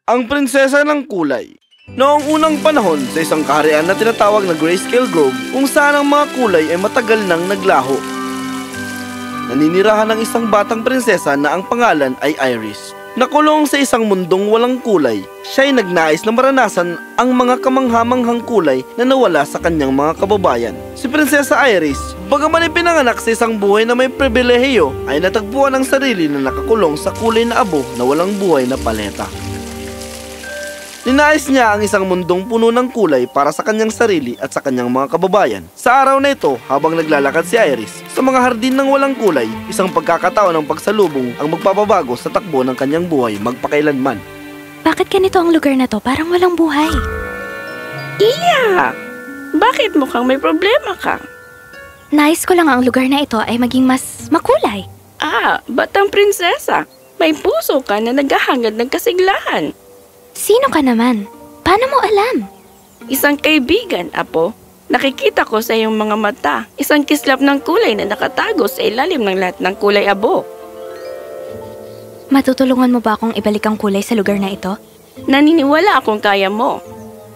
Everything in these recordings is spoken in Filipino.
Ang prinsesa ng kulay. Noong unang panahon sa isang kaharian na tinatawag na Grayscale Grove, kung saan ang mga kulay ay matagal nang naglaho. Naninirahan ng isang batang prinsesa na ang pangalan ay Iris. Nakulong sa isang mundong walang kulay, siya ay nagnais na maranasan ang mga kamanghamanghang kulay na nawala sa kanyang mga kababayan. Si Prinsesa Iris, bagaman ipinanganak sa isang buhay na may pribilehiyo, ay natagpuan ang sarili na nakakulong sa kulay na abo na walang buhay na paleta. Ninais niya ang isang mundong puno ng kulay para sa kanyang sarili at sa kanyang mga kababayan. Sa araw na ito, habang naglalakad si Iris sa mga hardin ng walang kulay, isang pagkakataon ng pagsalubong ang magpapabago sa takbo ng kanyang buhay magpakailanman. Bakit ganito ang lugar na to? Parang walang buhay. Iya! Bakit mukhang may problema ka? Nais ko lang ang lugar na ito ay maging mas makulay. Batang prinsesa. May puso ka na naghahangad ng kasiglahan. Sino ka naman? Paano mo alam? Isang kaibigan, Apo. Nakikita ko sa iyong mga mata, isang kislap ng kulay na nakatago sa ilalim ng lahat ng kulay abo. Matutulungan mo ba akong ibalik ang kulay sa lugar na ito? Naniniwala akong kaya mo.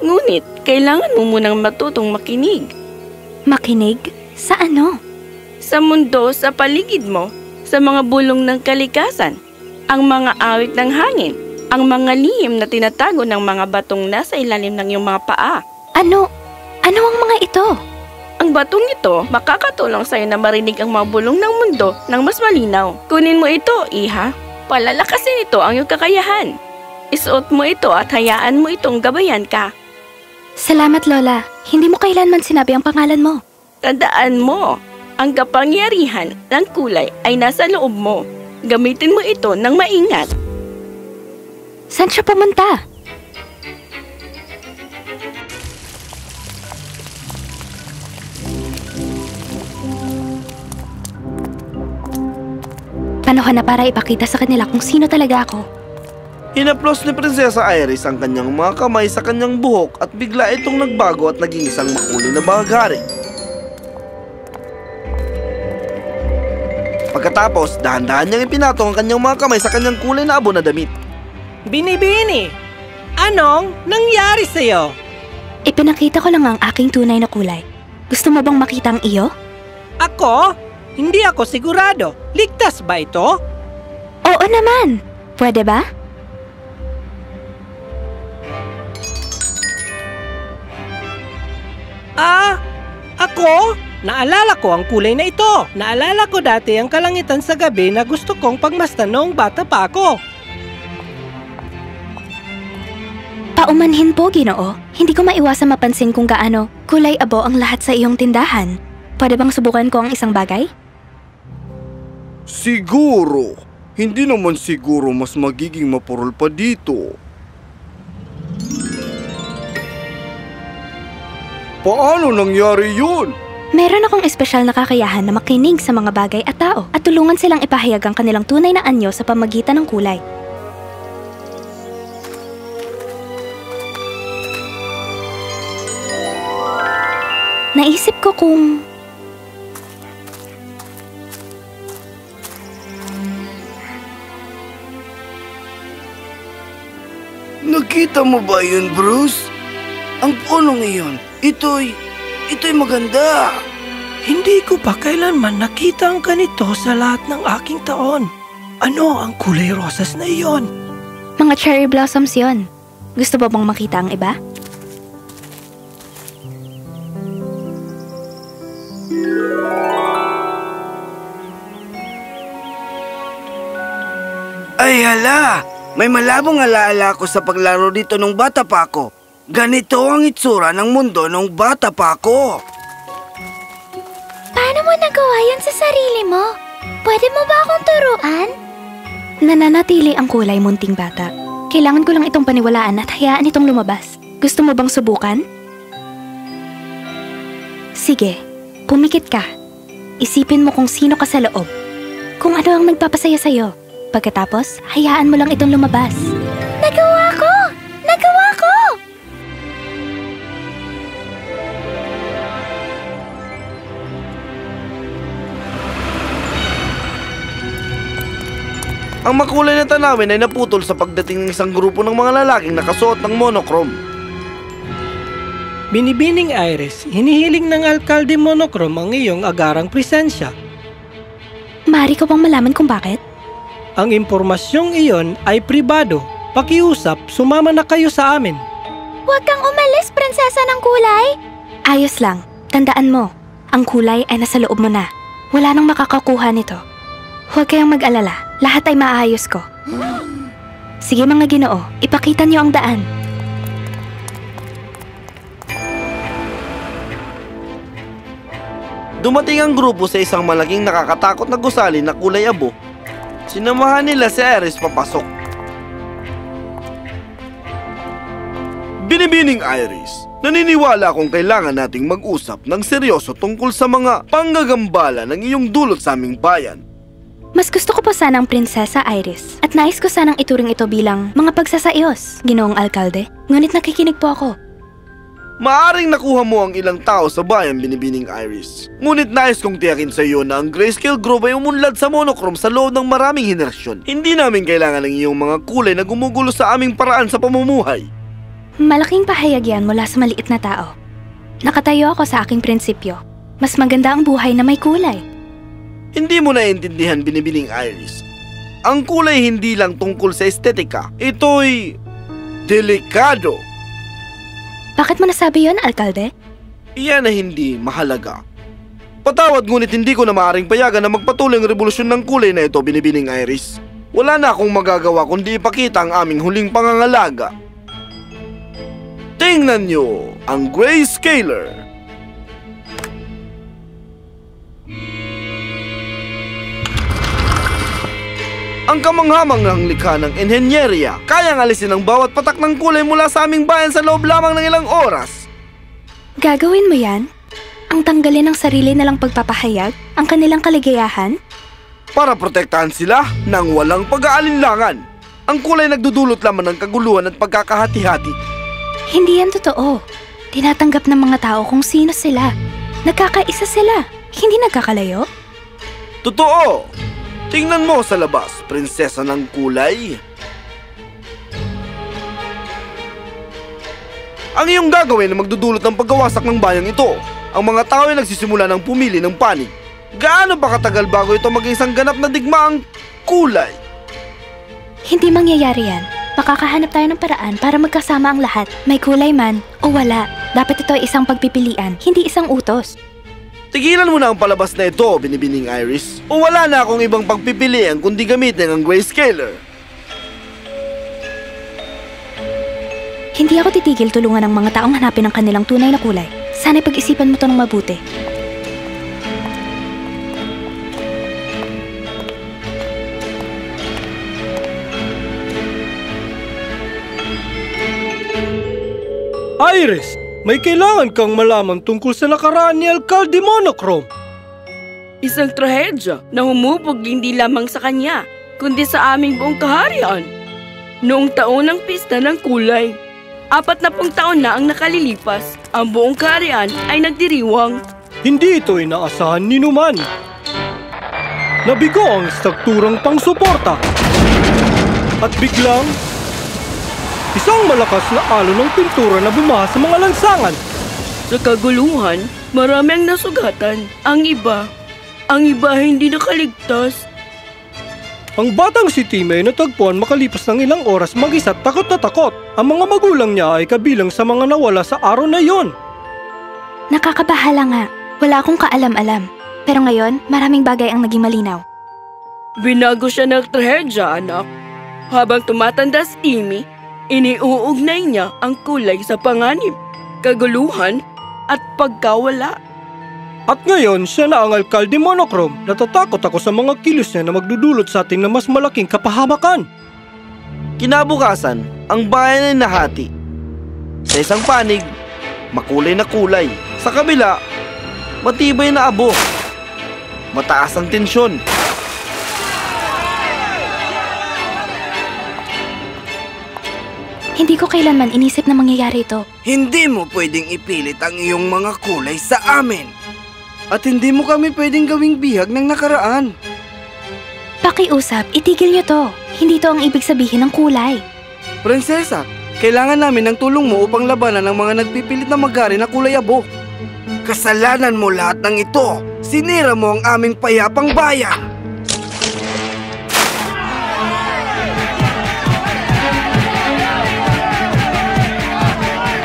Ngunit, kailangan mo munang matutong makinig. Makinig? Sa ano? Sa mundo, sa paligid mo, sa mga bulong ng kalikasan, ang mga awit ng hangin, ang mga lihim na tinatago ng mga batong nasa ilalim ng iyong mga paa. Ano ang mga ito? Ang batong ito makakatulong sa'yo na marinig ang mga bulong ng mundo ng mas malinaw. Kunin mo ito, Iha. Palalakasin ito ang iyong kakayahan. Isuot mo ito at hayaan mo itong gabayan ka. Salamat, Lola. Hindi mo kailanman sinabi ang pangalan mo. Tandaan mo, ang kapangyarihan ng kulay ay nasa loob mo. Gamitin mo ito ng maingat. Saan siya pumunta? Panahon na para ipakita sa kanila kung sino talaga ako. Hinaplos ni Prinsesa Iris ang kanyang mga kamay sa kanyang buhok at bigla itong nagbago at naging isang makulay na bahaghari. Pagkatapos, dahan-dahan niyang ipinatong ang kanyang mga kamay sa kanyang kulay na abo na damit. Binibini, anong nangyari sa'yo? Ipinakita ko lang ang aking tunay na kulay. Gusto mo bang makita ang iyo? Ako? Hindi ako sigurado. Ligtas ba ito? Oo naman. Pwede ba? Ako? Naalala ko ang kulay na ito. Naalala ko dati ang kalangitan sa gabi na gusto kong pagmasdan noong bata pa ako. Paumanhin po, Ginoo. Hindi ko maiwasang mapansin kung gaano kulay abo ang lahat sa iyong tindahan. Pwede bang subukan ko ang isang bagay? Siguro. Hindi naman siguro mas magiging mapurol pa dito. Paano nangyari yun? Meron akong espesyal na kakayahan na makinig sa mga bagay at tao at tulungan silang ipahayag ang kanilang tunay na anyo sa pamagitan ng kulay. Naisip ko kung... Nakita mo ba yun, Bruce? Ang punong iyon, ito'y maganda. Hindi ko pa kailanman nakita ang ganito sa lahat ng aking taon. Ano ang kulay rosas na iyon? Mga cherry blossoms yon. Gusto ba bang makita ang iba? Ay hala! May malabong alaala ko sa paglaro dito nung bata pa ako. Ganito ang itsura ng mundo nung bata pa ako. Paano mo nagawa yan sa sarili mo? Pwede mo ba akong turuan? Nananatili ang kulay, munting bata. Kailangan ko lang itong paniwalaan at hayaan itong lumabas. Gusto mo bang subukan? Sige, pumikit ka. Isipin mo kung sino ka sa loob. Kung ano ang nagpapasaya sa'yo. Pagkatapos, hayaan mo lang itong lumabas. Nagawa ko! Nagawa ko! Ang makulay na tanawin ay naputol sa pagdating ng isang grupo ng mga lalaking nakasuot ng monochrome. Binibining Iris, hinihiling ng Alkalde Monochrome ang iyong agarang presensya. Maaari ko bang malaman kung bakit? Ang impormasyong iyon ay pribado. Pakiusap, sumama na kayo sa amin. Huwag kang umalis, prinsesa ng kulay! Ayos lang. Tandaan mo, ang kulay ay nasa loob mo na. Wala nang makakakuha nito. Huwag kayong mag-alala. Lahat ay maayos ko. Sige mga Ginoo, ipakita niyo ang daan. Dumating ang grupo sa isang malaking nakakatakot na gusali na kulay abo. Sinamahan nila si Iris papasok. Binibining Iris, naniniwala akong kailangan nating mag-usap ng seryoso tungkol sa mga panggagambala ng iyong dulot sa aming bayan. Mas gusto ko po sanang Prinsesa Iris at nais ko sanang ituring ito bilang mga pagsasayos, Ginoong Alkalde. Ngunit nakikinig po ako. Maaring nakuha mo ang ilang tao sa bayan, Binibining Iris. Ngunit nais kong tiyakin sa iyo na ang Grayscale Grove ay umunlad sa monochrome sa loob ng maraming henerasyon. Hindi namin kailangan ng iyong mga kulay na gumugulo sa aming paraan sa pamumuhay. Malaking pahayag yan mula sa maliit na tao. Nakatayo ako sa aking prinsipyo. Mas maganda ang buhay na may kulay. Hindi mo naiintindihan, Binibining Iris. Ang kulay hindi lang tungkol sa estetika. Ito'y delikado. Bakit mo nasabi yon, Alkalde? Iyan na hindi mahalaga. Patawad, ngunit hindi ko na maaaring payagan na magpatuloy ang revolusyon ng kulay na ito, Binibining Iris. Wala na akong magagawa kundi ipakita ang aming huling pangangalaga. Tingnan niyo ang Grayscaler. Ang kamanghamanghang likha ng enhenyerya, kayang alisin ang bawat patak ng kulay mula sa aming bayan sa loob lamang ng ilang oras. Gagawin mo yan? Ang tanggalin ng sarili na lang pagpapahayag? Ang kanilang kaligayahan? Para protektahan sila ng walang pag-aalinlangan. Ang kulay nagdudulot lamang ng kaguluhan at pagkakahati-hati. Hindi yan totoo. Tinatanggap ng mga tao kung sino sila. Nagkakaisa sila. Hindi nagkakalayo? Totoo! Tingnan mo sa labas, prinsesa ng kulay. Ang iyong gagawin na magdudulot ng pagkawasak ng bayang ito. Ang mga tao ay nagsisimula ng pumili ng panig. Gaano ba katagal bago ito maging isang ganap na digmaang kulay? Hindi mangyayari yan. Makakahanap tayo ng paraan para magkasama ang lahat. May kulay man o wala. Dapat ito ay isang pagpipilian, hindi isang utos. Tigilan mo na ang palabas na ito, Binibining Iris. O wala na akong ibang pagpipilian kundi gamitin ang Grayscaler. Hindi ako titigil tulungan ng mga taong hanapin ang kanilang tunay na kulay. Sana'y pag-isipan mo ito ng mabuti. Iris, may kailangan kang malaman tungkol sa nakaraan ni Alkalde Monochrome. Isang trahedya na humubog hindi lamang sa kanya, kundi sa aming buong kaharian. Noong taon ng pista ng kulay, 40 taon na ang nakalilipas, ang buong kaharian ay nagdiriwang. Hindi ito inaasahan ni Numan. Nabigo ang strukturang pangsuporta. At biglang, isang malakas na alon ng pintura na bumaha sa mga lansangan. Sa kaguluhan, marami ang nasugatan. Ang iba hindi nakaligtas. Ang batang si Tim ay natagpuan makalipas ng ilang oras mag-isa at takot na takot. Ang mga magulang niya ay kabilang sa mga nawala sa araw na yon. Nakakabahala nga. Wala akong kaalam-alam. Pero ngayon, maraming bagay ang naging malinaw. Binago siya ng trahedya, anak. Habang tumatanda si Timmy, iniuugnay niya ang kulay sa panganib, kaguluhan at pagkawala. At ngayon, siya na ang Alkalde Monochrome. Natatakot ako sa mga kilos niya na magdudulot sa atin ng mas malaking kapahamakan. Kinabukasan, ang bayan ay nahati. Sa isang panig, makulay na kulay. Sa kabila, matibay na abo. Mataas ang tensyon. Hindi ko kailanman inisip na mangyayari ito. Hindi mo pwedeng ipilit ang iyong mga kulay sa amin. At hindi mo kami pwedeng gawing bihag ng nakaraan. Pakiusap, itigil niyo to. Hindi to ang ibig sabihin ng kulay. Prinsesa, kailangan namin ng tulong mo upang labanan ang mga nagpipilit na mag-ari na kulay abo. Kasalanan mo lahat ng ito. Sinira mo ang aming payapang bayan.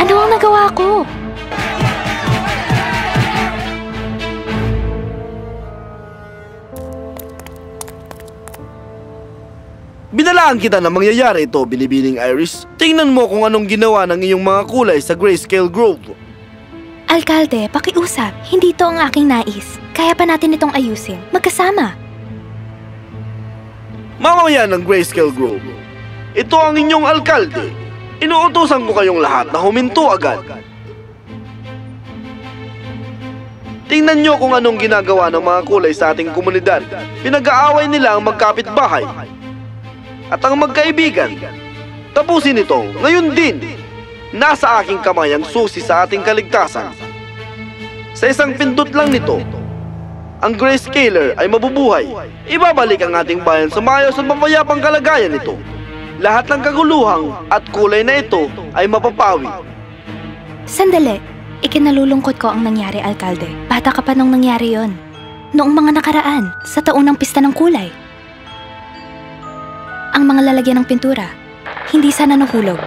Ano ang nagawa ko? Binalaan kita na mangyayari ito, Binibining Iris. Tingnan mo kung anong ginawa ng iyong mga kulay sa Grayscale Grove. Alkalde, pakiusap. Hindi to ang aking nais. Kaya pa natin itong ayusin. Magkasama. Mamamayan ng Grayscale Grove. Ito ang inyong alkalde. Inuutusan ko kayong lahat na huminto agad. Tingnan nyo kung anong ginagawa ng mga kulay sa ating komunidad. Pinag-aaway nila ang magkapitbahay at ang magkaibigan. Tapusin ito ngayon din. Nasa aking kamay ang susi sa ating kaligtasan. Sa isang pindot lang nito, ang Grayscaler ay mabubuhay. Ibabalik ang ating bayan sa maayos at mapayapang kalagayan nito. Lahat ng kaguluhang at kulay na ito ay mapapawi. Sandali. Ikinalulungkot ko ang nangyari, Alkalde. Bata ka pa nung nangyari yon. Noong mga nakaraan, sa taon ng pista ng kulay. Ang mga lalagyan ng pintura, hindi sana nahulog.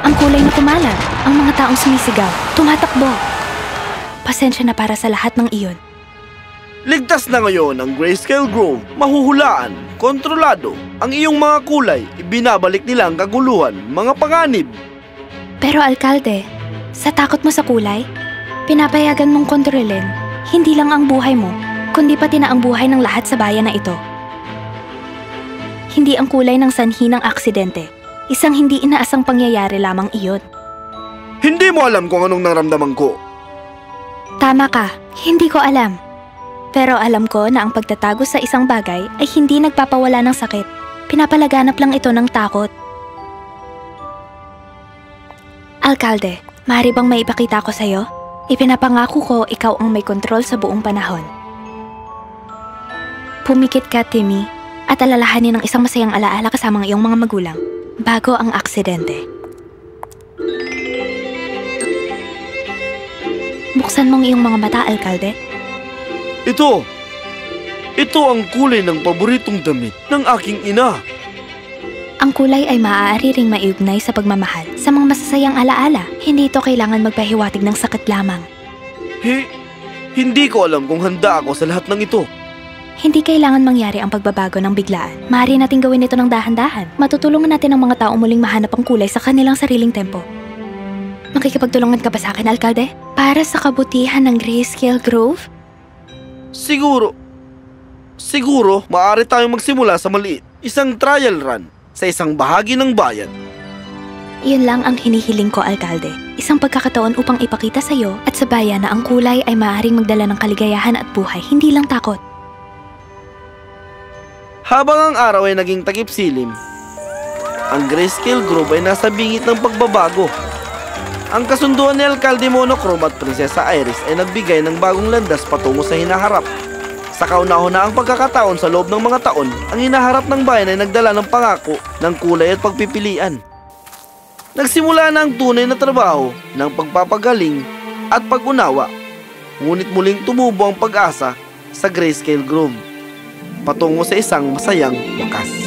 Ang kulay na kumalat, ang mga taong sumisigaw, tumatakbo. Pasensya na para sa lahat ng iyon. Ligtas na ngayon ang Grayscale Grove. Mahuhulaan, kontrolado. Ang iyong mga kulay, ibinabalik nila ang kaguluhan, mga panganib. Pero Alkalde, sa takot mo sa kulay, pinapayagan mong kontrolin hindi lang ang buhay mo, kundi pati na ang buhay ng lahat sa bayan na ito. Hindi ang kulay ng sanhi ng aksidente. Isang hindi inaasang pangyayari lamang iyon. Hindi mo alam kung anong naramdaman ko. Tama ka, hindi ko alam. Pero alam ko na ang pagtatago sa isang bagay ay hindi nagpapawala ng sakit. Pinapalaganap lang ito ng takot. Alkalde, maaari bang maipakita ko sa'yo? Ipinapangako ko ikaw ang may kontrol sa buong panahon. Pumikit ka, Timmy, at alalahanin ang isang masayang alaala kasama ng iyong mga magulang bago ang aksidente. Buksan mong iyong mga mata, Alkalde. Ito ang kulay ng paboritong damit ng aking ina. Ang kulay ay maaari ring maiugnay sa pagmamahal sa mga masasayang alaala. Hindi ito kailangan magpahiwatig ng sakit lamang. Hindi ko alam kung handa ako sa lahat ng ito. Hindi kailangan mangyari ang pagbabago ng biglaan. Maaari natin gawin ito ng dahan-dahan. Matutulungan natin ang mga tao muling mahanap ang kulay sa kanilang sariling tempo. Makikipagtulungan ka ba sa akin, Alkalde? Para sa kabutihan ng Grayscale Grove? Siguro, maaari tayong magsimula sa maliit. Isang trial run sa isang bahagi ng bayan. Iyon lang ang hinihiling ko, Alkalde. Isang pagkakataon upang ipakita sa iyo at sa bayan na ang kulay ay maaaring magdala ng kaligayahan at buhay, hindi lang takot. Habang ang araw ay naging takip-silim, ang Grayscale Grove ay nasa bingit ng pagbabago. Ang kasunduan ni Alkalde Monochrome at Prinsesa Iris ay nagbigay ng bagong landas patungo sa hinaharap. Sa kauna-unaang pagkakataon sa loob ng mga taon, ang hinaharap ng bayan ay nagdala ng pangako ng kulay at pagpipilian. Nagsimula na ang tunay na trabaho ng pagpapagaling at pag-unawa, ngunit muling tumubo ang pag-asa sa Grayscale Grove patungo sa isang masayang wakas.